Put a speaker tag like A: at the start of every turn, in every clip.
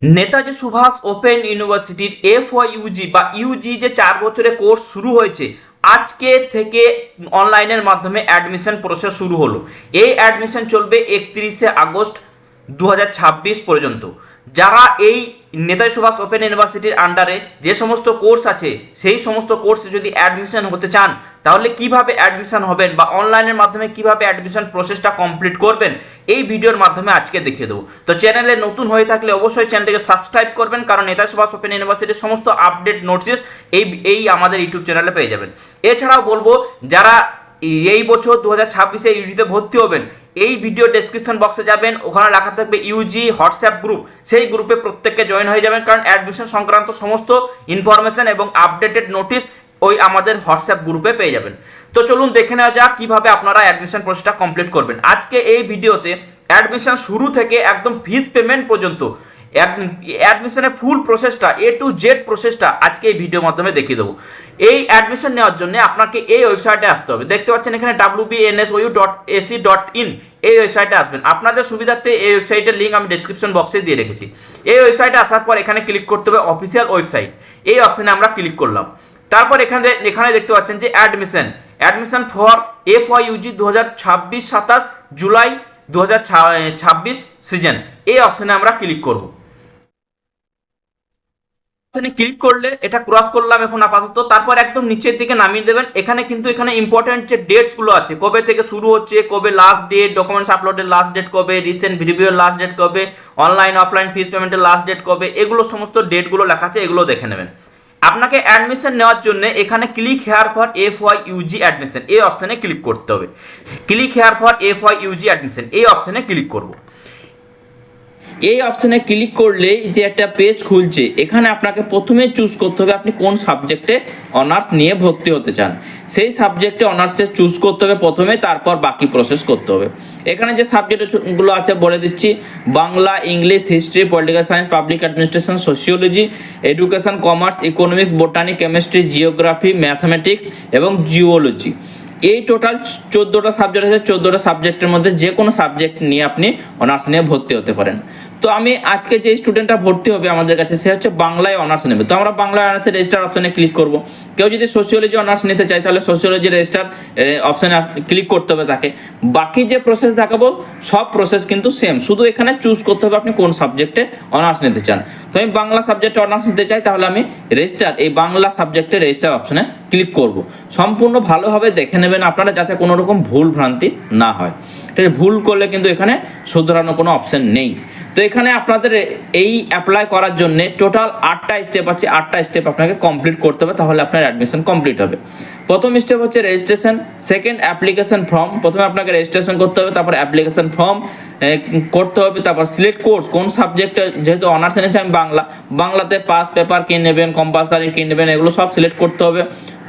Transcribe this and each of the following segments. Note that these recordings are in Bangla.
A: নেতাজি সুভাষ ওপেন ইউনিভার্সিটির FYUG বা ইউজি যে 4 বছরের কোর্স শুরু হয়েছে, আজকে থেকে অনলাইনের মাধ্যমে অ্যাডমিশন প্রসেস শুরু হলো। এই অ্যাডমিশন চলবে 31শে আগস্ট 2026 পর্যন্ত। যারা এই নেতাজি সুভাষ ওপেন ইউনিভার্সিটির আন্ডারে যে সমস্ত কোর্স আছে, সেই সমস্ত কোর্সে যদি অ্যাডমিশন হতে চান, তাহলে কিভাবে অ্যাডমিশন হবেন বা অনলাইনের মাধ্যমে কিভাবে অ্যাডমিশন প্রসেসটা কমপ্লিট করবেন, এই ভিডিওর মাধ্যমে আজকে দেখিয়ে দেবো। তো চ্যানেলে নতুন হয়ে থাকলে অবশ্যই চ্যানেলটিকে সাবস্ক্রাইব করবেন, কারণ নেতাজি সুভাষ ওপেন ইউনিভার্সিটির সমস্ত আপডেট নোটিস এই আমাদের ইউটিউব চ্যানেলে পেয়ে যাবেন। এছাড়াও বলবো, যারা এই বছর 2026-এ ইউজিতে ভর্তি হবেন, এই ভিডিও ডেসক্রিপশন বক্সে যাবেন, ওখানে লেখা থাকবে ইউজি হোয়াটসঅ্যাপ গ্রুপ, সেই গ্রুপে প্রত্যেককে জয়েন হয়ে যাবেন, কারণ অ্যাডমিশন সংক্রান্ত সমস্ত ইনফরমেশন এবং আপডেটেড নোটিস ওই আমাদের হোয়াটসঅ্যাপ গ্রুপে পেয়ে যাবেন। তো চলুন দেখে নেওয়া যাক কিভাবে আপনারা অ্যাডমিশন প্রসেসটা কমপ্লিট করবেন। আজকে এই ভিডিওতে অ্যাডমিশন শুরু থেকে একদম ফিস পেমেন্ট পর্যন্ত অ্যাডমিশনের ফুল প্রসেসটা A to Z প্রসেসটা আজকে এই ভিডিওর মাধ্যমে দেখিয়ে দেবো। এই অ্যাডমিশন নেওয়ার জন্য আপনাকে এই ওয়েবসাইটে আসতে হবে। দেখতে পাচ্ছেন এখানে wbnsou.ac.in, এই ওয়েবসাইটে আসবেন। আপনাদের সুবিধার্থে এই ওয়েবসাইটের লিঙ্ক আমি ডেসক্রিপশন বক্সে দিয়ে রেখেছি। এই ওয়েবসাইটে আসার পর এখানে ক্লিক করতে হবে অফিসিয়াল ওয়েবসাইট। এই অপশনে আমরা ক্লিক করলাম। তারপর এখানে দেখতে পাচ্ছেন যে admission for FYUG 2026-27 July 2026 season, এই অপশনে আমরা ক্লিক করব। ক্লিক করলে এটা ক্রস করলাম এখন আপাতত। তারপর একদম নিচের দিকে নামিয়ে দেবেন। এখানে ইম্পর্টেন্ট যে ডেটস গুলো আছে, কবে থেকে শুরু হচ্ছে, কবে লাস্ট ডেট, ডকুমেন্টস আপলোডের লাস্ট ডেট কবে, রিসেন্ট ভিডিওর লাস্ট ডেট কবে, অনলাইন অফলাইন ফিস পেমেন্টের লাস্ট ডেট কবে, এগুলো সমস্ত ডেটগুলো লেখা আছে, এগুলো দেখে নেবেন। আপনাকে অ্যাডমিশন নেওয়ার জন্য এখানে click here for FYUG admission, এই অপশনে ক্লিক করতে হবে। Click here for FYUG admission, এই অপশনে ক্লিক করব। এই অপশনে ক্লিক করলেই যে একটা পেজ খুলছে, এখানে আপনাকে প্রথমে চুজ করতে হবে আপনি কোন সাবজেক্টে অনার্স নিয়ে ভর্তি হতে চান। সেই সাবজেক্টে অনার্সে চুজ করতে হবে প্রথমে, তারপর বাকি প্রসেস করতে হবে। এখানে যে সাবজেক্টগুলো আছে বলে দিচ্ছি: Bangla, English, history, political science, public administration, sociology, education, commerce, economics, botany, chemistry, geography, mathematics এবং জিওলজি। এই টোটাল 14টা সাবজেক্ট আছে। 14টা সাবজেক্টের মধ্যে যে কোনো সাবজেক্ট নিয়ে আপনি অনার্স নিয়ে ভর্তি হতে পারেন। তো আমি আজকে যে স্টুডেন্টটা ভর্তি হবে আমাদের কাছে, সে হচ্ছে বাংলায় অনার্স নেবে। তো আমরা বাংলায় অনার্সের রেজিস্টার অপশনে ক্লিক করব। কেউ যদি সোশিওলজি অনার্স নিতে চায়, তাহলে সোশিওলজি রেজিস্টার অপশনে ক্লিক করতে হবে তাকে। বাকি যে প্রসেস দেখাবো সব প্রসেস কিন্তু সেম, শুধু এখানে চুজ করতে হবে আপনি কোন সাবজেক্টে অনার্স নিতে চান। তো আমি বাংলা সাবজেক্টে অনার্স নিতে চাই, তাহলে আমি রেজিস্টার, এই বাংলা সাবজেক্টে রেজিস্টার অপশনে ক্লিক করব। সম্পূর্ণ ভালোভাবে দেখে নেবেন আপনারা, যাতে কোনো রকম ভুল ভ্রান্তি না হয়। ঠিক আছে, ভুল করলে কিন্তু এখানে শুধরানোর কোনো অপশন নেই। তো এখানে আপনাদের এই অ্যাপ্লাই করার জন্য টোটাল 8টা স্টেপ আছে। 8টা স্টেপ আপনাকে কমপ্লিট করতে হবে, তাহলে আপনার অ্যাডমিশন কমপ্লিট হবে। প্রথম স্টেপ হচ্ছে রেজিস্ট্রেশন, সেকেন্ড অ্যাপ্লিকেশন ফর্ম। প্রথমে আপনাকে রেজিস্ট্রেশন করতে হবে, তারপর অ্যাপ্লিকেশন ফর্ম করতে হবে, তারপর সিলেক্ট কোর্স, কোন সাবজেক্টে, যেহেতু অনার্স এনেছে আমি বাংলাতে পাস পেপার কি নেবেন, কম্পালসারি কি নেবেন, এগুলো সব সিলেক্ট করতে হবে।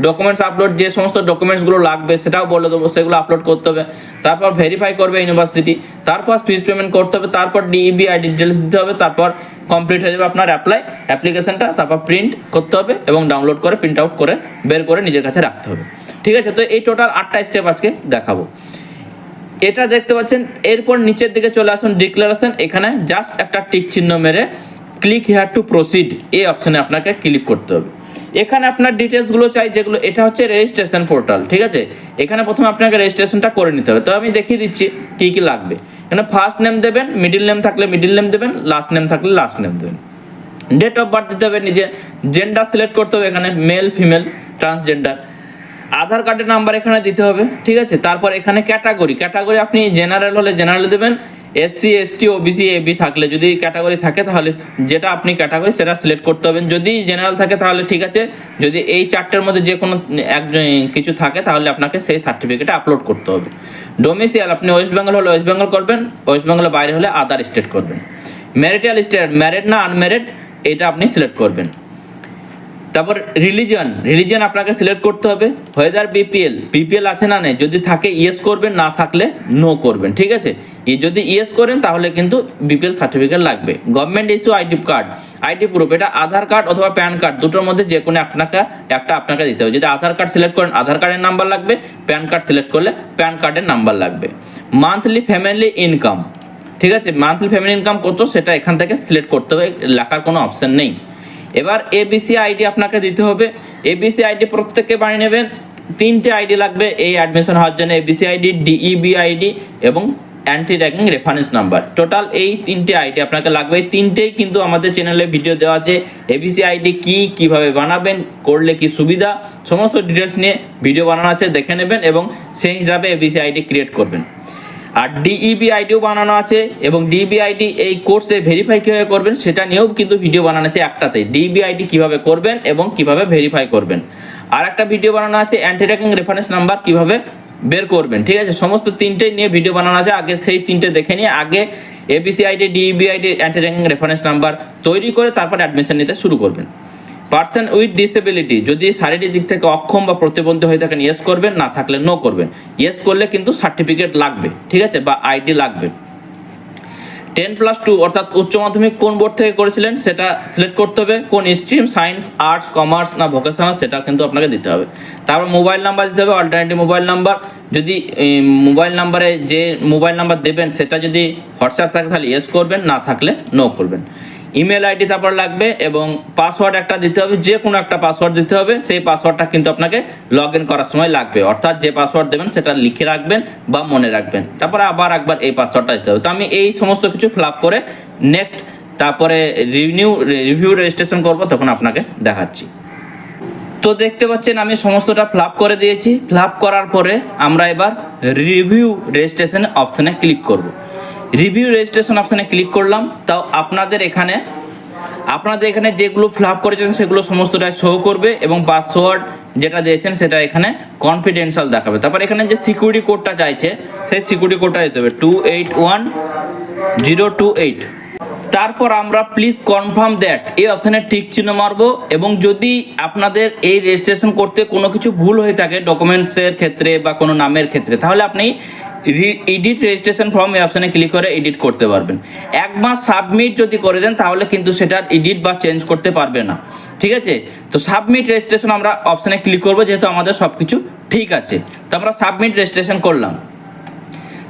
A: ডকুমেন্টস আপলোড, যে সমস্ত ডকুমেন্টসগুলো লাগবে সেটাও বলে দেবো, সেগুলো আপলোড করতে হবে। তারপর ভেরিফাই করবে ইউনিভার্সিটি, তারপর ফিস পেমেন্ট করতে হবে, তারপর DEBI ডিটেলস দিতে হবে, তারপর কমপ্লিট হয়ে যাবে আপনার অ্যাপ্লিকেশনটা। তারপর প্রিন্ট করতে হবে এবং ডাউনলোড করে প্রিন্ট আউট করে বের করে নিজের কাছে রাখতে হবে। ঠিক আছে, তো এই টোটাল 8টা স্টেপ আজকে দেখাবো। এটা দেখতে পাচ্ছেন। এরপর নিচের দিকে চলে আসুন, ডিক্লারেশন। এখানে জাস্ট একটা টিক চিহ্ন মেরে ক্লিক হেয়ার টু প্রসিড, এই অপশনে আপনাকে ক্লিক করতে হবে। এখানে আপনার ডিটেলসগুলো চাই, যেগুলো, এটা হচ্ছে রেজিস্ট্রেশন পোর্টাল। ঠিক আছে, এখানে প্রথমে আপনাকে রেজিস্ট্রেশনটা করে নিতে হবে। তো আমি দেখিয়ে দিচ্ছি কী কী লাগবে। এখানে ফার্স্ট নেম দেবেন, মিডিল নেম থাকলে মিডিল নেম দেবেন, লাস্ট নেম থাকলে লাস্ট নেম দেবেন। ডেট অফ বার্থ দিতে হবে, নিজে জেন্ডার সিলেক্ট করতে হবে, এখানে মেল, ফিমেল, ট্রান্সজেন্ডার। আধার কার্ডের নাম্বার এখানে দিতে হবে। ঠিক আছে, তারপর এখানে ক্যাটাগরি আপনি জেনারেল হলে জেনারেল দেবেন, SC ST OBC AB থাকলে, যদি ক্যাটাগরি থাকে তাহলে যেটা আপনি ক্যাটাগরি সেটা সিলেক্ট করতে হবে। যদি জেনারেল থাকে তাহলে ঠিক আছে, যদি এই 4টের মধ্যে যে কোনো কিছু থাকে তাহলে আপনাকে সেই সার্টিফিকেট আপলোড করতে হবে। ডোমিসাইল, আপনি ওয়েস্ট বেঙ্গল হলে ওয়েস্ট বেঙ্গল করবেন, ওয়েস্ট বেঙ্গলের বাইরে হলে আদার স্টেট করবেন। ম্যারিটাল স্টেট, ম্যারিড না আনম্যারিড, এটা আপনি সিলেক্ট করবেন। তারপর রিলিজিয়ন আপনাকে সিলেক্ট করতে হবে। ওয়েদার বিপিএল আছে না নেই, যদি থাকে ইয়েস করবেন, না থাকলে নো করবেন। ঠিক আছে, যদি ইয়েস করেন তাহলে কিন্তু বিপিএল সার্টিফিকেট লাগবে। গভর্নমেন্ট ইস্যু আইডি প্রুফ, এটা আধার কার্ড অথবা প্যান কার্ড, দুটোর মধ্যে যে কোনো আপনাকে দিতে হবে। যদি আধার কার্ড সিলেক্ট করেন আধার কার্ডের নাম্বার লাগবে, প্যান কার্ড সিলেক্ট করলে প্যান কার্ডের নাম্বার লাগবে। মান্থলি ফ্যামিলি ইনকাম, ঠিক আছে, মান্থলি ফ্যামিলি ইনকাম কত সেটা এখান থেকে সিলেক্ট করতে হবে, লেখার কোনো অপশন নেই। এবার এবিসি আইডি আপনাকে দিতে হবে। এবিসি আইডি প্রত্যেকে বানিয়ে নেবেন, 3টে আইডি লাগবে এই অ্যাডমিশন হওয়ার জন্য, এবিসি আইডি, ডিইবি আইডি এবং anti ragging reference number. Total এই 3টে আইডি আপনাকে লাগবে। এই 3টেই কিন্তু আমাদের চ্যানেলে ভিডিও দেওয়া আছে। এবিসি আইডি কি, কিভাবে বানাবেন, করলে কি সুবিধা, সমস্ত ডিটেলস নিয়ে ভিডিও বানানো আছে, দেখে নেবেন এবং সেই হিসাবে এবিসি আইডি ক্রিয়েট করবেন। আর ডিইবি আইডিও বানানো আছে এবং ডিইবি আইডি এই কোর্সে ভেরিফাই কীভাবে করবেন সেটা নিয়েও কিন্তু ভিডিও বানানো আছে একটাতেই, ডিইবি আইডি কীভাবে করবেন এবং কিভাবে ভেরিফাই করবেন। আর একটা ভিডিও বানানো আছে অ্যান্টি র্যাগিং রেফারেন্স নাম্বার কিভাবে বের করবেন। ঠিক আছে, সমস্ত 3টে নিয়ে ভিডিও বানানো আছে। আগে সেই 3টে দেখে নিয়ে আগে ABC ID, DEB ID, anti ragging reference number তৈরি করে তারপর অ্যাডমিশন নিতে শুরু করবেন। পার্সন উইথ ডিসেবিলিটি, যদি শারীরিক দিক থেকে অক্ষম বা প্রতিবন্ধী হয়ে থাকেন ইয়েস করবেন, না থাকলে নো করবেন। ইয়েস করলে কিন্তু সার্টিফিকেট লাগবে, ঠিক আছে, বা আইডি লাগবে। 10+2 অর্থাৎ উচ্চ মাধ্যমিক কোন বোর্ড থেকে করেছিলেন সেটা সিলেক্ট করতে হবে, কোন স্ট্রিম, সায়েন্স, আর্টস, কমার্স না ভোকেশনাল সেটা কিন্তু আপনাকে দিতে হবে। তারপর মোবাইল নাম্বার দিতে হবে, অল্টারনেটিভ মোবাইল নাম্বার। যদি মোবাইল নাম্বারে যে মোবাইল নাম্বার দেবেন সেটা যদি হোয়াটসঅ্যাপ থাকে তাহলে ইয়েস করবেন, না থাকলে নো করবেন। ইমেল আইডি তারপর লাগবে এবং পাসওয়ার্ড একটা দিতে হবে, যে কোনো একটা পাসওয়ার্ড দিতে হবে। সেই পাসওয়ার্ডটা কিন্তু আপনাকে লগ ইন করার সময় লাগবে, অর্থাৎ যে পাসওয়ার্ড দেবেন সেটা লিখে রাখবেন বা মনে রাখবেন, তারপরে আবার একবার এই পাসওয়ার্ডটা দিতে হবে। তো আমি এই সমস্ত কিছু ফিল আপ করে নেক্সট তারপরে রিভিউ রেজিস্ট্রেশন করব, তখন আপনাকে দেখাচ্ছি। তো দেখতে পাচ্ছেন আমি সমস্তটা ফিল আপ করে দিয়েছি। ফিল আপ করার পরে আমরা এবার রিভিউ রেজিস্ট্রেশন অপশানে ক্লিক করব। রিভিউ রেজিস্ট্রেশন অপশানে ক্লিক করলাম। তাও আপনাদের এখানে যেগুলো ফিল আপ করেছেন সেগুলো সমস্তটা শো করবে এবং পাসওয়ার্ড যেটা দিয়েছেন সেটা এখানে কনফিডেন্সিয়াল দেখাবে। তারপর এখানে যে সিকিউরিটি কোডটা চাইছে সেই সিকিউরিটি কোডটা দিতে হবে 281028। তারপর আমরা প্লিজ কনফার্ম দ্যাট এই অপশানে ঠিক চিহ্ন মারবো এবং যদি আপনাদের এই রেজিস্ট্রেশন করতে কোনো কিছু ভুল হয়ে থাকে ডকুমেন্টসের ক্ষেত্রে বা কোনো নামের ক্ষেত্রে, তাহলে আপনি এডিট রেজিস্ট্রেশন ফর্ম এই অপশানে ক্লিক করে এডিট করতে পারবেন। একবার সাবমিট যদি করে দেন তাহলে কিন্তু সেটার এডিট বা চেঞ্জ করতে পারবে না, ঠিক আছে। তো সাবমিট রেজিস্ট্রেশন আমরা অপশানে ক্লিক করবো, যেহেতু আমাদের সব কিছু ঠিক আছে। তো আমরা সাবমিট রেজিস্ট্রেশন করলাম।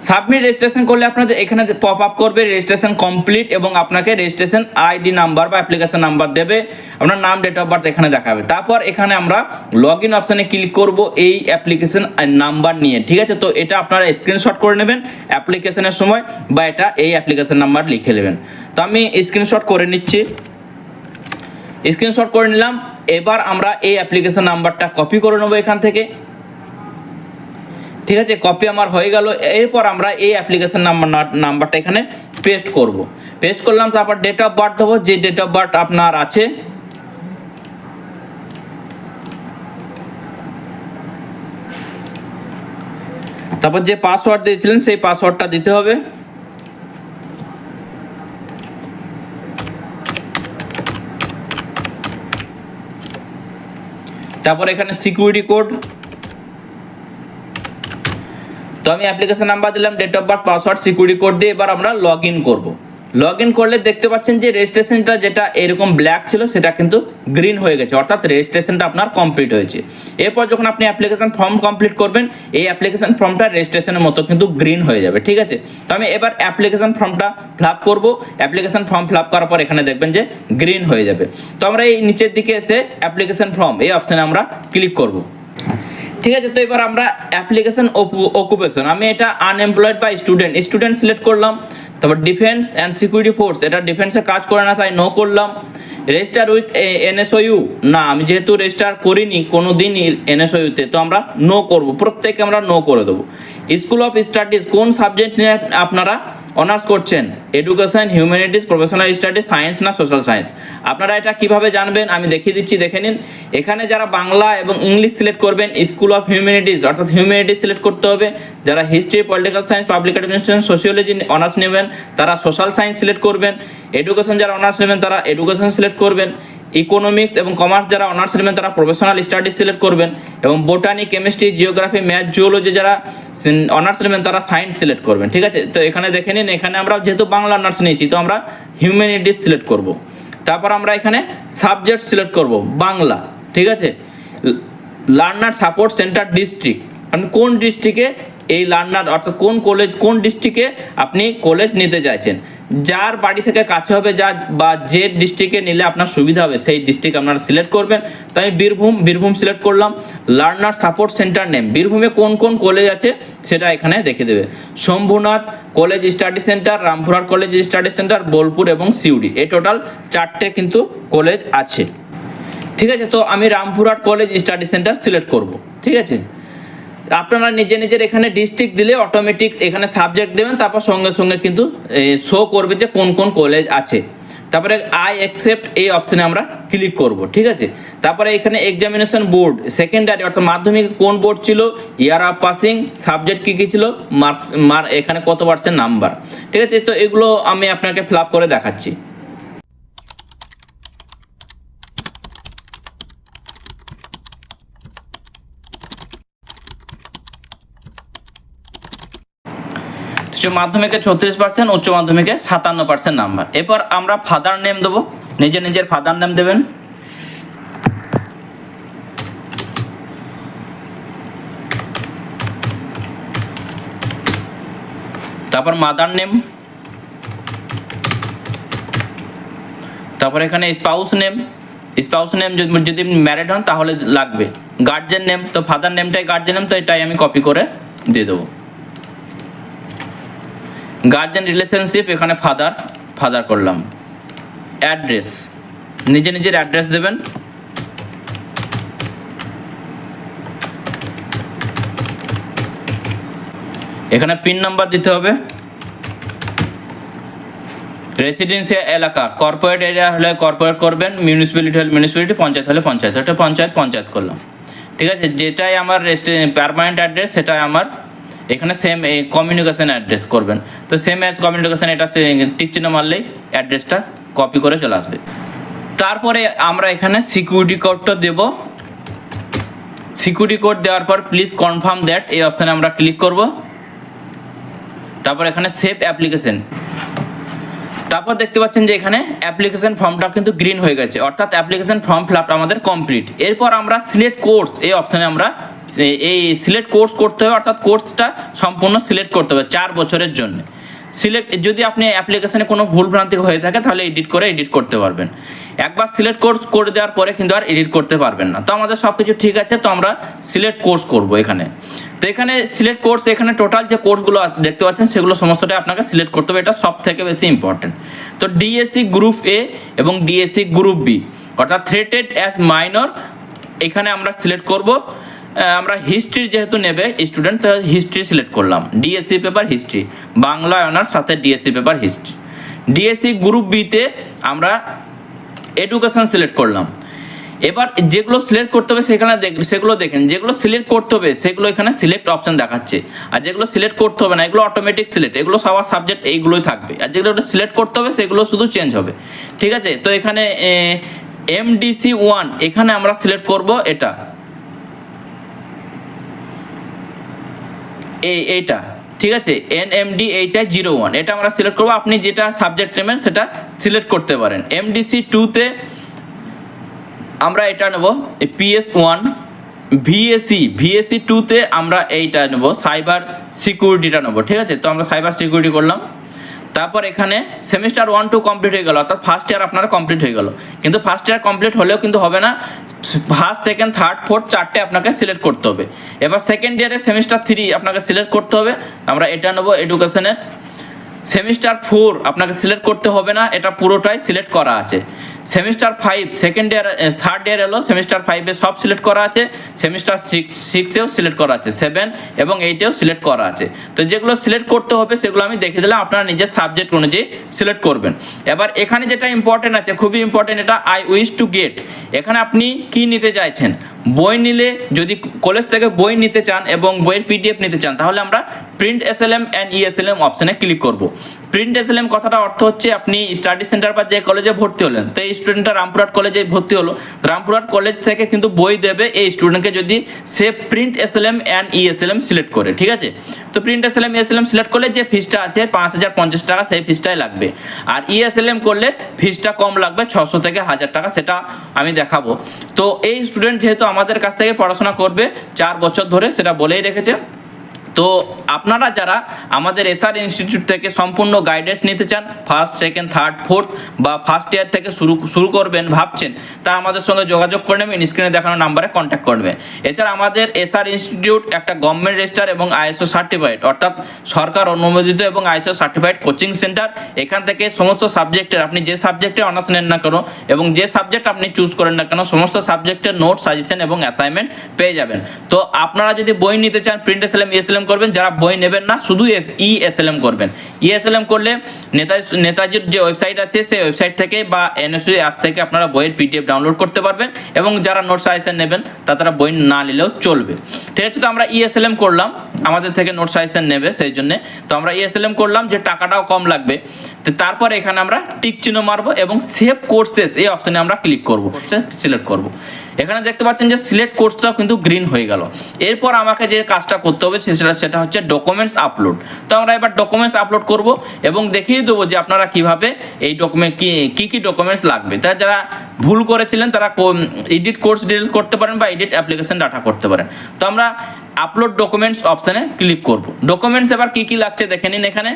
A: সাবমিট রেজিস্ট্রেশন করলে আপনাদের এখানে পপ আপ করবে রেজিস্ট্রেশন কমপ্লিট এবং আপনাকে রেজিস্ট্রেশন আইডি নাম্বার বা অ্যাপ্লিকেশন নাম্বার দেবে, আপনার নাম, ডেট অফ বার্থ এখানে দেখাবে। তারপর এখানে আমরা লগ ইন অপশানে ক্লিক করব এই অ্যাপ্লিকেশন নাম্বার নিয়ে, ঠিক আছে। তো এটা আপনারা স্ক্রিনশট করে নেবেন অ্যাপ্লিকেশনের সময় বা এটা এই অ্যাপ্লিকেশন নাম্বার লিখে নেবেন। তো আমি স্ক্রিনশট করে নিচ্ছি, স্ক্রিনশট করে নিলাম। এবার আমরা এই অ্যাপ্লিকেশন নাম্বারটা কপি করে নেবো এখান থেকে, ঠিক আছে। কপি আমার হয়ে গেল। এরপর আমরা এই অ্যাপ্লিকেশন নাম্বারটা এখানে পেস্ট করব। পেস্ট করলাম, তারপর ডেট অফ বার্থ দেবো, যে ডেট অফ বার্থ আপনার আছে। তারপর যে পাসওয়ার্ড দিয়েছিলেন সেই পাসওয়ার্ডটা দিতে হবে। তারপর এখানে সিকিউরিটি কোড। তো আমি অ্যাপ্লিকেশন নাম্বার দিলাম, date of birth, password, security code দিয়ে এবার আমরা লগ ইন করবো। লগ ইন করলে দেখতে পাচ্ছেন যে রেজিস্ট্রেশনটা যেটা এরকম ব্ল্যাক ছিল সেটা কিন্তু গ্রিন হয়ে গেছে, অর্থাৎ রেজিস্ট্রেশনটা আপনার কমপ্লিট হয়েছে। এরপর যখন আপনি অ্যাপ্লিকেশন ফর্ম কমপ্লিট করবেন এই অ্যাপ্লিকেশন ফর্মটা রেজিস্ট্রেশনের মতো কিন্তু গ্রিন হয়ে যাবে, ঠিক আছে। তো আমি এবার অ্যাপ্লিকেশন ফর্মটা ফিল আপ করবো। অ্যাপ্লিকেশন ফর্ম ফিল আপ করার পর এখানে দেখবেন যে গ্রিন হয়ে যাবে। তো আমরা এই নিচের দিকে এসে অ্যাপ্লিকেশন ফর্ম এই অপশানে আমরা ক্লিক করব, ঠিক আছে। তো এবার আমরা অ্যাপ্লিকেশন অকুপেশন, আমি এটা আনএমপ্লয়েড বা স্টুডেন্ট সিলেক্ট করলাম। তারপর ডিফেন্স অ্যান্ড সিকিউরিটি ফোর্স, এটা ডিফেন্সে কাজ করে না তাই নো করলাম। রেজিস্টার উইথ NSOU, না আমি যেহেতু রেজিস্টার করিনি কোনো দিনই NSOU-তে, তো আমরা নো করব, প্রত্যেকে আমরা নো করে দেবো। স্কুল অফ স্টাডিজ, কোন সাবজেক্ট নিয়ে আপনারা অনার্স করছেন, education, humanities, professional studies, science না সোশ্যাল সায়েন্স। আপনারা এটা কিভাবে জানবেন আমি দেখিয়ে দিচ্ছি, দেখে নিন। এখানে যারা বাংলা এবং ইংলিশ সিলেক্ট করবেন স্কুল অফ হিউম্যানিটিস অর্থাৎ হিউম্যানিটিস সিলেক্ট করতে হবে। যারা history, political science, public administration, sociology honours নেবেন তারা সোশ্যাল সায়েন্স সিলেক্ট করবেন। এডুকেশন যারা অনার্স নেবেন তারা এডুকেশন সিলেক্ট করবেন। ইকোনমিক্স এবং কমার্স যারা অনার্স নেবেন তারা প্রফেশনাল স্টাডিজ সিলেক্ট করবেন। এবং botany, chemistry, geography, math, geology যারা অনার্স নেবেন তারা সায়েন্স সিলেক্ট করবেন, ঠিক আছে। তো এখানে দেখে নিন, এখানে আমরা যেহেতু বাংলা অনার্স নিয়েছি তো আমরা হিউম্যানিটিস সিলেক্ট করব। তারপর আমরা এখানে সাবজেক্ট সিলেক্ট করব বাংলা, ঠিক আছে। লার্নার সাপোর্ট সেন্টার ডিস্ট্রিক্ট, আপনি কোন ডিস্ট্রিক্টে এই লার্নার অর্থাৎ কোন কলেজ কোন ডিস্ট্রিক্টে আপনি কলেজ নিতে চাইছেন, যার বাড়ি থেকে কাছে হবে বা যে ডিস্ট্রিক্টে নিলে আপনার সুবিধা হবে সেই ডিস্ট্রিক্ট আপনারা সিলেক্ট করবেন। তো আমি বীরভূম সিলেক্ট করলাম। লার্নার সাপোর্ট সেন্টার নেম, বীরভূমে কোন কোন কলেজ আছে সেটা এখানে দেখে দেবে। Shambhunath college study centre, Rampurhat college study centre, Bolpur এবং সিউড়ি, এই টোটাল 4টে কিন্তু কলেজ আছে। ঠিক আছে, তো আমি Rampurhat college study centre select করব। ঠিক আছে, আপনারা নিজের এখানে ডিস্ট্রিক্ট দিলে অটোমেটিক এখানে সাবজেক্ট দেবেন, তারপর সঙ্গে সঙ্গে কিন্তু শো করবে যে কোন কোন কলেজ আছে। তারপরে আই অ্যাকসেপ্ট এই অপশানে আমরা ক্লিক করব। ঠিক আছে, তারপরে এখানে এক্সামিনেশন বোর্ড সেকেন্ডারি অর্থাৎ মাধ্যমিক কোন বোর্ড ছিল, ইয়ার অফ পাসিং, সাবজেক্ট কী কী ছিল, মার্কস এখানে কত পার্সেন্ট নাম্বার। ঠিক আছে, তো এগুলো আমি আপনাকে ফিল আপ করে দেখাচ্ছি। মাধ্যমিকে 36%, উচ্চ মাধ্যমিকে 57% নাম্বার। এরপর আমরা ফাদার নেম দেবো, নিজের ফাদার নেম দেবেন। তারপর মাদার নেম, তারপর এখানে স্পাউস নেম যদি ম্যারিড হন তাহলে লাগবে। গার্জেন নেম, তো ফাদার নেমটাই গার্জেন নেম, তো এটাই আমি কপি করে দিয়ে দেবো। গার্জেন রিলেশনশিপ, এখানে ফাদার করলাম। অ্যাড্রেস, নিজের অ্যাড্রেস দেবেন। এখানে পিন নাম্বার দিতে হবে। রেসিডেন্সিয়াল এলাকা, কর্পোরেট এরিয়া হলে কর্পোরেট করবেন, মিউনিসিপ্যালিটি হলে মিউনিসিপ্যালিটি, পঞ্চায়েত হলে পঞ্চায়েত, এটা পঞ্চায়েত করলাম। ঠিক আছে, যেটাই আমার পার্মানেন্ট অ্যাড্রেস সেটাই আমার এখানে সেম এই কমিউনিকেশন অ্যাড্রেস করবেন। তো সেম অ্যাজ কমিউনিকেশন, এটা টিক চিহ্ন মারলেই অ্যাড্রেসটা কপি করে চলে আসবে। তারপরে আমরা এখানে সিকিউরিটি কোডটা দেব। সিকিউরিটি কোড দেওয়ার পর প্লিজ কনফার্ম দ্যাট এই অপশানে আমরা ক্লিক করব। তারপর এখানে সেভ অ্যাপ্লিকেশন, তারপর দেখতে পাচ্ছেন যে এখানে অ্যাপ্লিকেশন ফর্মটা কিন্তু গ্রিন হয়ে গেছে, অর্থাৎ অ্যাপ্লিকেশন ফর্ম ফিল আপ আমাদের কমপ্লিট। এরপর আমরা সিলেক্ট কোর্স এই অপশানে আমরা এই সিলেক্ট কোর্স করতে হবে, অর্থাৎ কোর্সটা সম্পূর্ণ সিলেক্ট করতে হবে 4 বছরের জন্য। যদি আপনি অ্যাপ্লিকেশনে কোনো ভুলভ্রান্তি হয়ে থাকে তাহলে এডিট করতে পারবেন। একবার সিলেক্ট কোর্স করে দেওয়ার পরে কিন্তু আর এডিট করতে পারবেন না। তো আমাদের সব কিছু ঠিক আছে, তো আমরা সিলেক্ট কোর্স করব এখানে। তো এখানে সিলেক্ট কোর্স, এখানে টোটাল যে কোর্সগুলো দেখতে পাচ্ছেন সেগুলো সমস্তটাই আপনাকে সিলেক্ট করতে হবে, এটা সব থেকে বেশি ইম্পর্টেন্ট। তো ডিএসসি গ্রুপ এ এবং ডিএসসি গ্রুপ বি অর্থাৎ থ্রেটেড অ্যাজ মাইনর, এখানে আমরা সিলেক্ট করব। আমরা হিস্ট্রি যেহেতু নেবে স্টুডেন্ট, তো হিস্ট্রি সিলেক্ট করলাম। DSC paper history, Bangla honours সাথে DSC paper history. DSC group বিতে আমরা এডুকেশন সিলেক্ট করলাম। এবার যেগুলো সিলেক্ট করতে হবে সেগুলো দেখেন, যেগুলো সিলেক্ট করতে হবে সেগুলো এখানে সিলেক্ট অপশন দেখাচ্ছে, আর যেগুলো সিলেক্ট করতে হবে না এগুলো অটোমেটিক সিলেক্ট, এগুলো সবার সাবজেক্ট এইগুলোই থাকবে, আর যেগুলো সিলেক্ট করতে হবে সেগুলো শুধু চেঞ্জ হবে। ঠিক আছে, তো এখানে MDC 1 এখানে আমরা সিলেক্ট করব এটা, এইটা। ঠিক আছে, NMDHI 01 এটা আমরা সিলেক্ট করব। আপনি যেটা সাবজেক্ট নেবেন সেটা সিলেক্ট করতে পারেন। MDC 2তে আমরা এটা নেব PS1। VAC 2তে আমরা এইটা নেব সাইবার সিকিউরিটিটা নেব। ঠিক আছে, তো আমরা সাইবার সিকিউরিটি করলাম। তারপর এখানে সেমিস্টার 1-2 কমপ্লিট হয়ে গেল, অর্থাৎ ফার্স্ট ইয়ার আপনারা কমপ্লিট হয়ে গেল। কিন্তু ফার্স্ট ইয়ার কমপ্লিট হলেও কিন্তু হবে না, ফার্স্ট, সেকেন্ড, থার্ড, ফোর্থ 4টে আপনাকে সিলেক্ট করতে হবে। এবার সেকেন্ড ইয়ারে সেমিস্টার 3 আপনাকে সিলেক্ট করতে হবে, আমরা এটা নেব এডুকেশনের। সেমিস্টার 4 আপনাকে সিলেক্ট করতে হবে না, এটা পুরোটাই সিলেক্ট করা আছে। Semester 5 second year third year এলো, সেমিস্টার 5-এ সব সিলেক্ট করা আছে। সেমিস্টার 6-এও সিলেক্ট করা আছে, 7 এবং 8-এও সিলেক্ট করা আছে। তো যেগুলো সিলেক্ট করতে হবে সেগুলো আমি দেখে দিলাম, আপনারা নিজের সাবজেক্ট অনুযায়ী সিলেক্ট করবেন। এবার এখানে যেটা ইম্পর্টেন্ট আছে, খুবই ইম্পর্টেন্ট, এটা আই উইশ টু গেট। এখানে আপনি কি নিতে চাইছেন, বই নিলে, যদি কলেজ থেকে বই নিতে চান এবং বইয়ের PDF নিতে চান তাহলে আমরা প্রিন্ট SLM অ্যান্ড ESLM অপশানে ক্লিক করব। প্রিন্ট SLM কথাটা অর্থ হচ্ছে আপনি স্টাডি সেন্টার বা যে কলেজে ভর্তি হলেন, তো এই স্টুডেন্টটা রামপুরহাট কলেজে ভর্তি হলো, রামপুরহাট কলেজ থেকে কিন্তু বই দেবে এই স্টুডেন্টকে যদি সে print SLM and ESLM select করে। ঠিক আছে, তো প্রিন্ট SLM ESLM সিলেক্ট করলে যে ফিসটা আছে 5050 টাকা, সেই ফিসটাই লাগবে। আর ESLM করলে ফিসটা কম লাগবে, 600 থেকে 1000 টাকা, সেটা আমি দেখাবো। তো এই স্টুডেন্ট যেহেতু আমাদের কাছ থেকে পড়াশোনা করবে 4 বছর ধরে, সেটা বলেই রেখেছে। তো
B: আপনারা যারা আমাদের এসআর ইনস্টিটিউট থেকে সম্পূর্ণ গাইডেন্স নিতে চান, ফার্স্ট সেকেন্ড থার্ড ফোর্থ বা ফার্স্ট ইয়ার থেকে শুরু করবেন ভাবছেন, তারা আমাদের সঙ্গে যোগাযোগ করে নেবেন, স্ক্রিনে দেখানো নাম্বারে কন্ট্যাক্ট করবেন। এছাড়া আমাদের এসআর ইনস্টিটিউট একটা গভর্নমেন্ট রেজিস্টার এবং আইএসও সার্টিফাইড অর্থাৎ সরকার অনুমোদিত এবং আইএসও সার্টিফাইড কোচিং সেন্টার। এখান থেকে সমস্ত সাবজেক্টের আপনি যে সাবজেক্টে অনার্স নেন না কেন এবং যে সাবজেক্ট আপনি চুজ করেন না কেন সমস্ত সাবজেক্টের নোট, সাজেশন এবং অ্যাসাইনমেন্ট পেয়ে যাবেন। তো আপনারা যদি বই নিতে চান প্রিন্ট এসএলএম ইএসএলএম করবেন, যারা বই নেবেন না শুধু ইএসএলএম করবেন। ইএসএলএম করলে নেতাজির যে ওয়েবসাইট আছে সেই ওয়েবসাইট থেকে বা এনএসইউ অ্যাপ থেকে আপনারা বইয়ের পিডিএফ ডাউনলোড করতে পারবেন এবং যারা নোট সাজেশন নেবেন তারা বই না নিলেও চলবে। ঠিক আছে, তো আমরা ইএসএলএম করলাম, আমাদের থেকে নোট সাজেশন নেবে সেই জন্য। তো আমরা ইএসএলএম করলাম, যে টাকাটাও কম লাগবে। তো তারপর এখানে আমরা টিক চিহ্ন মারবো এবং সেভ কোর্সেস এই অপশানে আমরা ক্লিক করবো, সিলেক্ট করব। এখানে দেখতে পাচ্ছেন যে সিলেক্ট কোর্সটাও কিন্তু গ্রিন হয়ে গেল। এরপর আমাকে যে কাজটা করতে হবে সেটা হচ্ছে ডকুমেন্টস আপলোড। তো আমরা এবার ডকুমেন্টস আপলোড করব এবং দেখিয়ে দেবো যে আপনারা কিভাবে এই ডকুমেন্ট কি ডকুমেন্টস লাগবে। তাই যারা ভুল করেছিলেন তারা এডিট কোর্স ডিটেলস করতে পারেন বা এডিট অ্যাপ্লিকেশন ডাটা করতে পারেন। তো আমরা আপলোড ডকুমেন্টস অপশানে ক্লিক করব। ডকুমেন্টস এবার কি লাগছে দেখে নিন। এখানে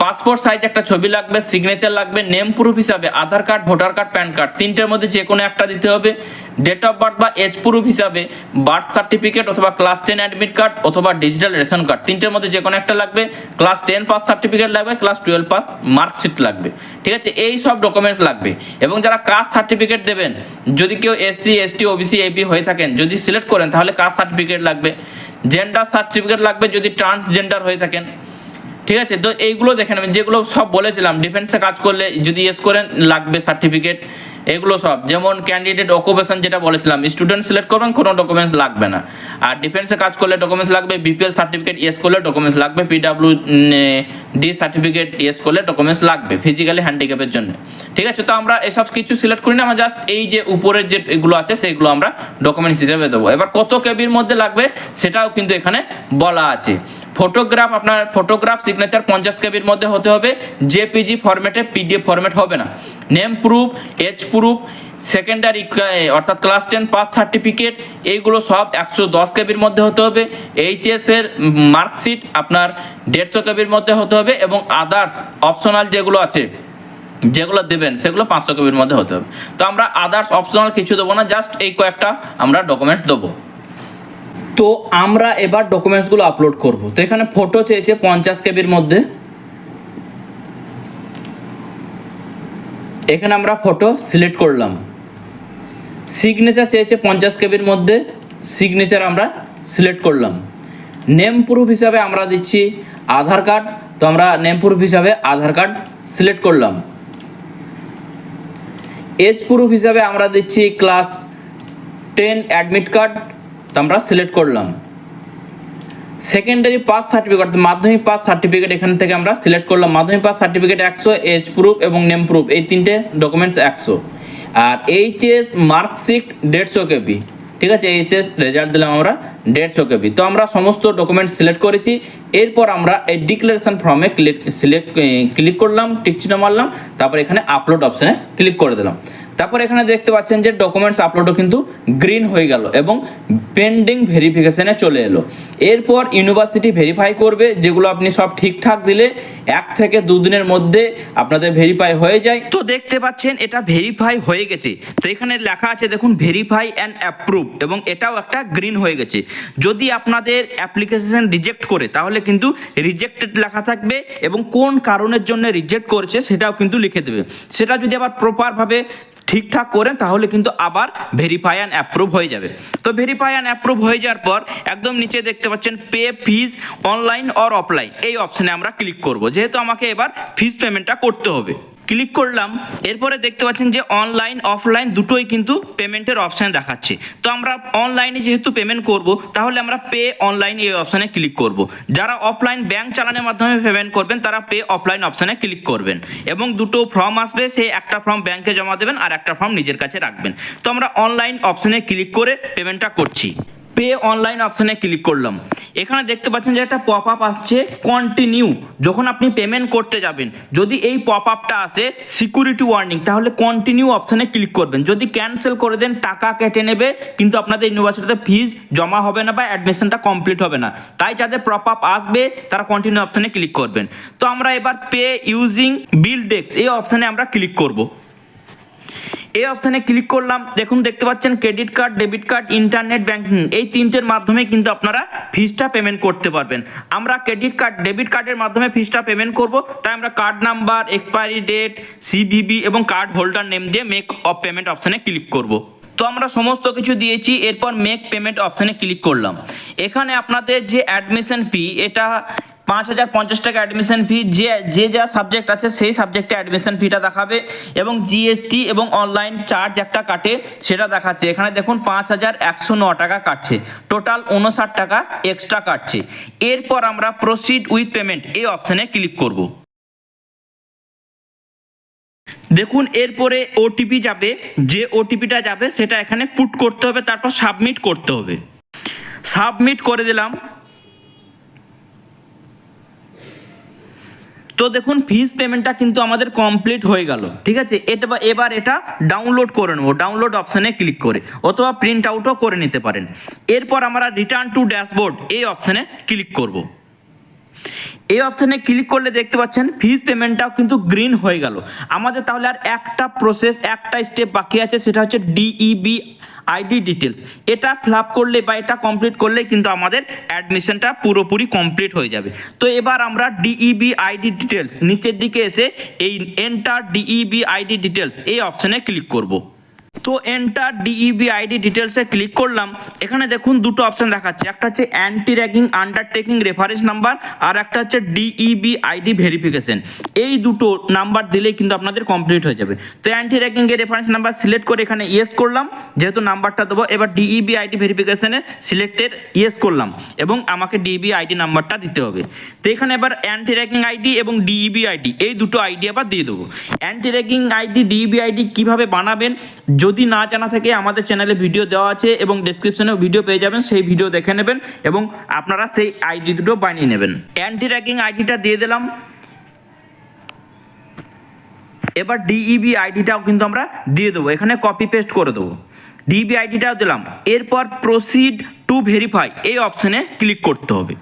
B: পাসপোর্ট সাইজ একটা ছবি লাগবে, সিগনেচার লাগবে, নেম প্রুফ হিসাবে Aadhaar card, voter card, PAN card, তিনটের মধ্যে যে কোনো একটা দিতে হবে। ডেট অফ বার্থ বা এজ প্রুফ হিসাবে বার্থ সার্টিফিকেট অথবা ক্লাস 10 অ্যাডমিট কার্ড অথবা ডিজিটাল রেশন কার্ড, তিনটের মধ্যে যে কোনো একটা লাগবে। ক্লাস 10 পাস সার্টিফিকেট লাগবে, ক্লাস 12 পাস মার্কশিট লাগবে। ঠিক আছে, এই সব ডকুমেন্টস লাগবে। এবং যারা কাস্ট সার্টিফিকেট দেবেন, যদি কেউ এসসি এসটি ওবিসি এবি হয়ে থাকেন, যদি সিলেক্ট করেন তাহলে কাস্ট সার্টিফিকেট লাগবে। জেন্ডার সার্টিফিকেট লাগবে যদি ট্রান্সজেন্ডার হয়ে থাকেন। ঠিক আছে, তো এইগুলো দেখে নেবেন, যেগুলো সব বলেছিলাম। ডিফেন্সে কাজ করলে যদি ইয়েস করেন লাগবে সার্টিফিকেট, এগুলো সব। যেমন ক্যান্ডিডেট অকুপেশন যেটা বলেছিলাম, স্টুডেন্ট সিলেক্ট করবেন কোনো ডকুমেন্টস লাগবে না। আর ডিফেন্সে কাজ করলে ডকুমেন্টস লাগবে। বিপিএল সার্টিফিকেট ইয়েস করলে ডকুমেন্টস লাগবে। পিডব্লিউডি সার্টিফিকেট ইয়েস করলে ডকুমেন্টস লাগবে ফিজিক্যালি হ্যান্ডিক্যাপের জন্য। ঠিক আছে, তো আমরা এসব কিছু সিলেক্ট করি না, আমরা জাস্ট এই যে উপরের যে এগুলো আছে সেগুলো আমরা ডকুমেন্টস হিসেবে দেবো। এবার কত কেবির মধ্যে লাগবে সেটাও কিন্তু এখানে বলা আছে। ফটোগ্রাফ, আপনার ফটোগ্রাফ সিগনেচার 50 কেবির মধ্যে হতে হবে। জেপিজি ফরম্যাটে, পিডিএফ ফরম্যাট হবে না। Name proof, age proof, secondary অর্থাৎ ক্লাস 10 পাস সার্টিফিকেট, এইগুলো সব 110 কেবির মধ্যে হতে হবে। এইচএস এর মার্কশিট আপনার 150 কেবির মধ্যে হতে হবে এবং আদার্স অপশনাল যেগুলো আছে যেগুলো দেবেন সেগুলো 500 কেবির মধ্যে হতে হবে। তো আমরা আদার্স অপশনাল কিছু দেবো না, জাস্ট এই কয়েকটা আমরা ডকুমেন্টস দেবো। তো আমরা এবার ডকুমেন্টসগুলো আপলোড করব। তো এখানে ফটো চেয়েছে 50 কেবির মধ্যে, এখানে আমরা ফটো সিলেক্ট করলাম। সিগনেচার চেয়েছে 50 কেবির মধ্যে, সিগনেচার আমরা সিলেক্ট করলাম। নেম প্রুফ হিসাবে আমরা দিচ্ছি আধার কার্ড, তো আমরা নেম প্রুফ হিসাবে আধার কার্ড সিলেক্ট করলাম। এজ প্রুফ হিসাবে আমরা দিচ্ছি ক্লাস 10 অ্যাডমিট কার্ড, তো আমরা সিলেক্ট করলাম। সেকেন্ডারি পাস সার্টিফিকেট, মাধ্যমিক পাস সার্টিফিকেট এখান থেকে আমরা সিলেক্ট করলাম। মাধ্যমিক পাস সার্টিফিকেট 100, এজ প্রুফ এবং নেম প্রুফ এই তিনটে ডকুমেন্টস 100। আর এইচএস মার্কশিট 150 কেবি। ঠিক আছে, এইচএস রেজাল্ট দিলাম আমরা 150 কেবি। তো আমরা সমস্ত ডকুমেন্টস সিলেক্ট করেছি। এরপর আমরা এই ডিক্লারেশন ফর্মে ক্লিক করলাম, টিক চিহ্ন মারলাম, তারপর এখানে আপলোড অপশানে ক্লিক করে দিলাম। তারপর এখানে দেখতে পাচ্ছেন যে ডকুমেন্টস আপলোডও কিন্তু গ্রিন হয়ে গেল এবং পেন্ডিং ভেরিফিকেশনে চলে এলো। এরপর ইউনিভার্সিটি ভেরিফাই করবে, যেগুলো আপনি সব ঠিকঠাক দিলে 1 থেকে 2 দিনের মধ্যে আপনাদের ভেরিফাই হয়ে যায়। তো দেখতে পাচ্ছেন এটা ভেরিফাই হয়ে গেছে। তো এখানে লেখা আছে দেখুন ভেরিফাই অ্যান্ড অ্যাপ্রুভ, এবং এটাও একটা গ্রিন হয়ে গেছে। যদি আপনাদের অ্যাপ্লিকেশন রিজেক্ট করে তাহলে কিন্তু রিজেক্টেড লেখা থাকবে এবং কোন কারণের জন্য রিজেক্ট করেছে সেটাও কিন্তু লিখে দেবে। সেটা যদি আবার প্রপারভাবে ঠিকঠাক করেন তাহলে কিন্তু আবার ভেরিফাই অ্যান্ড অ্যাপ্রুভ হয়ে যাবে। তো ভেরিফাই অ্যান্ড অ্যাপ্রুভ হয়ে যাওয়ার পর একদম নিচে দেখতে পাচ্ছেন pay fees online or offline, এই অপশানে আমরা ক্লিক করব, যেহেতু আমাকে এবার ফিজ পেমেন্টটা করতে হবে। ক্লিক করলাম। এরপরে দেখতে পাচ্ছেন যে অনলাইন অফলাইন দুটোই কিন্তু পেমেন্টের অপশান দেখাচ্ছে। তো আমরা অনলাইনে যেহেতু পেমেন্ট করব তাহলে আমরা পে অনলাইন এই অপশানে ক্লিক করব। যারা অফলাইন ব্যাংক চালানোর মাধ্যমে পেমেন্ট করবেন তারা পে অফলাইন অপশানে ক্লিক করবেন এবং দুটো ফর্ম আসবে, সেই একটা ফর্ম ব্যাংকে জমা দেবেন আর একটা ফর্ম নিজের কাছে রাখবেন। তো আমরা অনলাইন অপশানে ক্লিক করে পেমেন্টটা করছি। পে অনলাইন অপশানে ক্লিক করলাম। এখানে দেখতে পাচ্ছেন যে একটা পপ আপ আসছে কন্টিনিউ। যখন আপনি পেমেন্ট করতে যাবেন, যদি এই পপ আপটা আসে সিকিউরিটি ওয়ার্নিং, তাহলে কন্টিনিউ অপশানে ক্লিক করবেন। যদি ক্যান্সেল করে দেন টাকা কেটে নেবে, কিন্তু আপনাদের ইউনিভার্সিটিতে ফিজ জমা হবে না বা অ্যাডমিশনটা কমপ্লিট হবে না। তাই যাদের পপ আপ আসবে তারা কন্টিনিউ অপশানে ক্লিক করবেন। তো আমরা এবার পে ইউজিং বিল ডেস্ক এই অপশানে আমরা ক্লিক করব। এই অপশানে ক্লিক করলাম। দেখুন দেখতে পাচ্ছেন credit card, debit card, internet banking, এই তিনটের মাধ্যমে কিন্তু আপনারা ফিজটা পেমেন্ট করতে পারবেন। আমরা ক্রেডিট কার্ড, ডেবিট কার্ডের মাধ্যমে ফিজটা পেমেন্ট করব, তাই আমরা card number, expiry date, CVV এবং কার্ড হোল্ডার নেম দিয়ে মেক অফ পেমেন্ট অপশানে ক্লিক করব। তো আমরা সমস্ত কিছু দিয়েছি, এরপর মেক পেমেন্ট অপশানে ক্লিক করলাম। এখানে আপনাদের যে অ্যাডমিশন ফি, এটা 5050 টাকা অ্যাডমিশন ফি, যে যা সাবজেক্ট আছে সেই সাবজেক্টে অ্যাডমিশন ফিটা দেখাবে এবং জিএসটি এবং অনলাইন চার্জ একটা কাটে সেটা দেখাচ্ছে। এখানে দেখুন 5109 টাকা কাটছে, টোটাল 59 টাকা এক্সট্রা কাটছে। এরপর আমরা প্রসিড উইথ পেমেন্ট এই অপশানে ক্লিক করব। দেখুন এরপরে ওটিপি যাবে, যে ওটিপিটা যাবে সেটা এখানে পুট করতে হবে, তারপর সাবমিট করতে হবে। সাবমিট করে দিলাম। তো দেখুন ফিজ পেমেন্টটা কিন্তু আমাদের কমপ্লিট হয়ে গেল, ঠিক আছে। এবার এটা ডাউনলোড করে নেবো, ডাউনলোড অপশানে ক্লিক করে, অথবা প্রিন্ট আউটও করে নিতে পারেন। এরপর আমরা রিটার্ন টু ড্যাশবোর্ড এই অপশানে ক্লিক করব। এই অপশানে ক্লিক করলে দেখতে পাচ্ছেন ফিজ পেমেন্টটাও কিন্তু গ্রিন হয়ে গেল আমাদের। তাহলে আর একটা প্রসেস, একটা স্টেপ বাকি আছে, সেটা হচ্ছে ডিইবি আইডি ডিটেলস। এটা ফিল আপ করলে বা এটা কমপ্লিট করলে কিন্তু আমাদের অ্যাডমিশনটা পুরোপুরি কমপ্লিট হয়ে যাবে। তো এবার আমরা ডিইবি আইডি ডিটেলস নিচের দিকে এসে এই এন্টার ডিইবি আইডি ডিটেলস এই অপশানে ক্লিক করব। তো এন্টার ডিইবি আইডি ডিটেলসে ক্লিক করলাম। এখানে দেখুন দুটো অপশন দেখাচ্ছে, একটা হচ্ছে anti ragging undertaking reference number, আর একটা হচ্ছে ডিইবি আইডি ভেরিফিকেশন। এই দুটো নাম্বার দিলেই কিন্তু আপনাদের কমপ্লিট হয়ে যাবে। তো অ্যান্টি র্যাগিং এর রেফারেন্স নাম্বার সিলেক্ট করে এখানে ইয়েস করলাম, যেহেতু নাম্বারটা দেবো। এবার ডিইবি আইডি ভেরিফিকেশনে সিলেক্টেড ইয়েস করলাম এবং আমাকে ডিইবি আইডি নাম্বারটা দিতে হবে। তো এখানে এবার অ্যান্টি র্যাগিং আইডি এবং ডিইবি আইডি এই দুটো আইডি আবার দিয়ে দেবো। Anti ragging ID, DEB ID কীভাবে বানাবেন যদি না জানা থাকে আমাদের চ্যানেলে ভিডিও দেওয়া আছে এবং ডেসক্রিপশনেও ভিডিও পেয়ে যাবেন, সেই ভিডিও দেখে নেবেন এবং আপনারা সেই আইডি দুটো বানিয়ে নেবেন। অ্যান্টি র্যাগিং আইডিটা দিয়ে দিলাম। এবার ডিইবি আইডিটাও কিন্তু আমরা দিয়ে দেবো, এখানে কপি পেস্ট করে দেবো। ডিইবি আইডিটাও দিলাম। এরপর প্রসিড টু ভেরিফাই এই অপশানে ক্লিক করতে হবে।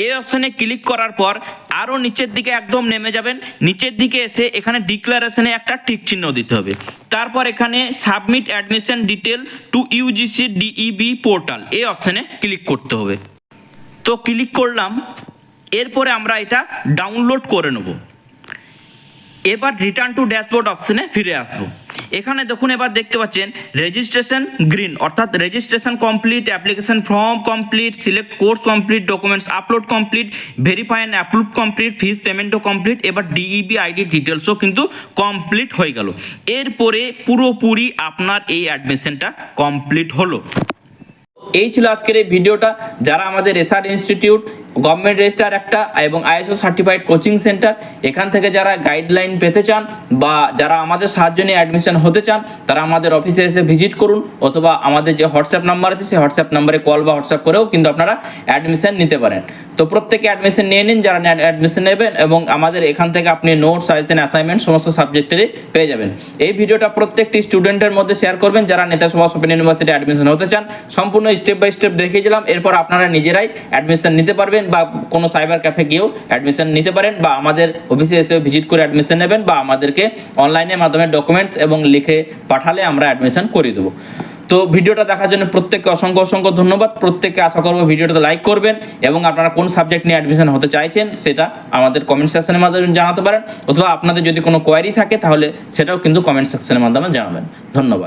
B: এই অপশানে ক্লিক করার পর আরও নিচের দিকে একদম নেমে যাবেন, নিচের দিকে এসে এখানে ডিক্লারেশনে একটা টিক চিহ্ন দিতে হবে। তারপর এখানে submit admission detail to UGC DEB portal এই অপশানে ক্লিক করতে হবে। তো ক্লিক করলাম। এরপরে আমরা এটা ডাউনলোড করে নেব। এবার রিটার্ন টু ড্যাশবোর্ড অপশানে ফিরে আসবো। এখানে দেখুন এবার দেখতে পাচ্ছেন রেজিস্ট্রেশন গ্রিন, অর্থাৎ registration complete, application form complete, select course complete, documents upload complete, verify and approve complete, fees পেমেন্টও কমপ্লিট। এবার ডিইবি আইডি ডিটেলসও কিন্তু কমপ্লিট হয়ে গেল। এরপরে পুরোপুরি আপনার এই অ্যাডমিশনটা কমপ্লিট হলো। এই ছিল আজকের এই ভিডিওটা। যারা আমাদের এসআর ইনস্টিটিউট গভর্নমেন্ট রেজিস্টার একটা এবং আইএসও সার্টিফাইড কোচিং সেন্টার, এখান থেকে যারা গাইডলাইন পেতে চান বা যারা আমাদের সাহায্য নিয়ে অ্যাডমিশন হতে চান, তারা আমাদের অফিসে এসে ভিজিট করুন, অথবা আমাদের যে হোয়াটসঅ্যাপ নাম্বার আছে সেই হোয়াটসঅ্যাপ নাম্বারে কল বা হোয়াটসঅ্যাপ করেও কিন্তু আপনারা অ্যাডমিশন নিতে পারেন। তো প্রত্যেকে অ্যাডমিশন নিয়ে নিন যারা অ্যাডমিশন নেবেন, এবং আমাদের এখান থেকে আপনি নোটস, সাজেশন, অ্যাসাইনমেন্ট সমস্ত সাবজেক্টেরই পেয়ে যাবেন। এই ভিডিওটা প্রত্যেকটি স্টুডেন্টের মধ্যে শেয়ার করবেন যারা Netaji Subhas open university admission হতে চান। সম্পূর্ণ স্টেপ বাই স্টেপ দেখিয়ে দিলাম। এরপর আপনারা নিজেরাই অ্যাডমিশন নিতে পারবেন, বা কোনো সাইবার ক্যাফে গিয়েও অ্যাডমিশন নিতে পারেন, বা আমাদের অফিসে এসে ভিজিট করে অ্যাডমিশন নেবেন, বা আমাদেরকে অনলাইনের মাধ্যমে ডকুমেন্টস এবং লিখে পাঠালে আমরা অ্যাডমিশন করে দেবো। তো ভিডিওটা দেখার জন্য প্রত্যেককে অসংখ্য অসংখ্য ধন্যবাদ। প্রত্যেককে আশা করবো ভিডিওটাতে লাইক করবেন, এবং আপনারা কোন সাবজেক্ট নিয়ে অ্যাডমিশন হতে চাইছেন সেটা আমাদের কমেন্ট সেকশনের মাধ্যমে জানাতে পারেন, অথবা আপনাদের যদি কোনো কোয়ারি থাকে তাহলে সেটাও কিন্তু কমেন্ট সেকশনের মাধ্যমে জানাবেন। ধন্যবাদ।